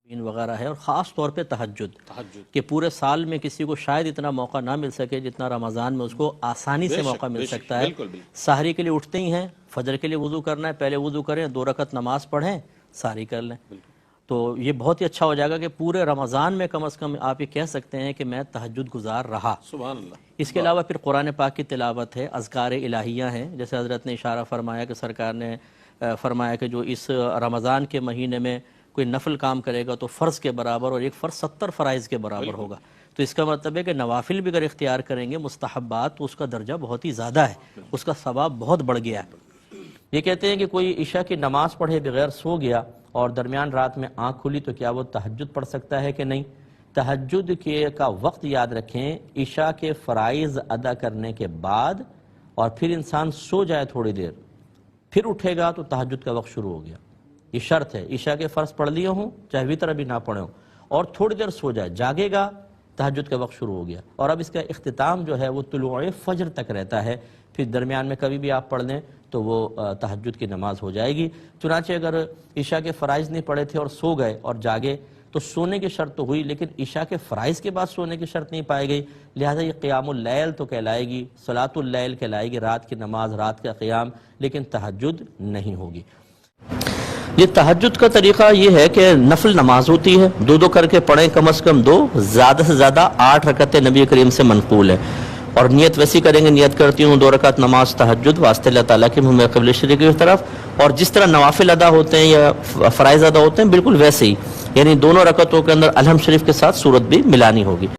وغیرہ ہے، اور خاص طور پہ تہجد کہ پورے سال میں کسی کو شاید اتنا موقع نہ مل سکے جتنا رمضان میں اس کو آسانی سے موقع مل سکتا ہے۔ سحری کے لیے اٹھتے ہی ہیں، فجر کے لیے وضو کرنا ہے، پہلے وضو کریں، 2 رکعت نماز پڑھیں، سحری کر لیں، تو یہ بہت ہی اچھا ہو جائے گا کہ پورے رمضان میں کم از کم آپ یہ کہہ سکتے ہیں کہ میں تہجد گزار رہا۔ سبحان اللہ۔ اس کے علاوہ پھر قرآن پاک کی تلاوت ہے، اذکار الہیہ ہیں، جیسے حضرت نے اشارہ فرمایا کہ سرکار نے فرمایا کہ جو اس رمضان کے مہینے میں کوئی نفل کام کرے گا تو فرض کے برابر، اور ایک فرض 70 فرائض کے برابر ہوگا، تو اس کا مطلب ہے کہ نوافل بھی اگر اختیار کریں گے، مستحبات، تو اس کا درجہ بہت ہی زیادہ ہے، اس کا ثواب بہت بڑھ گیا ہے۔ یہ کہتے ہیں کہ کوئی عشاء کی نماز پڑھے بغیر سو گیا اور درمیان رات میں آنکھ کھلی تو کیا وہ تہجد پڑھ سکتا ہے کہ نہیں؟ تہجد کا وقت یاد رکھیں، عشاء کے فرائض ادا کرنے کے بعد اور پھر انسان سو جائے تھوڑی دیر، پھر اٹھے گا تو تہجد کا وقت شروع ہو گیا۔ یہ شرط ہے، عشاء کے فرض پڑھ لیے ہوں چاہے وتر بھی نہ پڑھے ہوں، اور تھوڑی دیر سو جائے، جاگے گا، تہجد کا وقت شروع ہو گیا۔ اور اب اس کا اختتام جو ہے وہ طلوع فجر تک رہتا ہے، پھر درمیان میں کبھی بھی آپ پڑھ لیں تو وہ تہجد کی نماز ہو جائے گی۔ چنانچہ اگر عشاء کے فرائض نہیں پڑھے تھے اور سو گئے اور جاگے تو سونے کی شرط تو ہوئی، لیکن عشاء کے فرائض کے بعد سونے کی شرط نہیں پائی گئی، لہذا یہ قیام اللیل تو کہلائے گی، صلاۃ اللیل کہلائے گی، رات کی نماز، رات کا قیام، لیکن تہجد نہیں ہوگی۔ یہ تہجد کا طریقہ یہ ہے کہ نفل نماز ہوتی ہے، 2 کر کے پڑھیں، کم از کم 2، زیادہ سے زیادہ 8 رکعتیں نبی کریم سے منقول ہے، اور نیت ویسی کریں گے، نیت کرتی ہوں 2 رکعت نماز تہجد واسطے اللہ تعالیٰ کے منہ قبلہ شریف کی طرف، اور جس طرح نوافل ادا ہوتے ہیں یا فرائض ادا ہوتے ہیں بالکل ویسے ہی، یعنی دونوں رکعتوں کے اندر الحمد شریف کے ساتھ سورت بھی ملانی ہوگی۔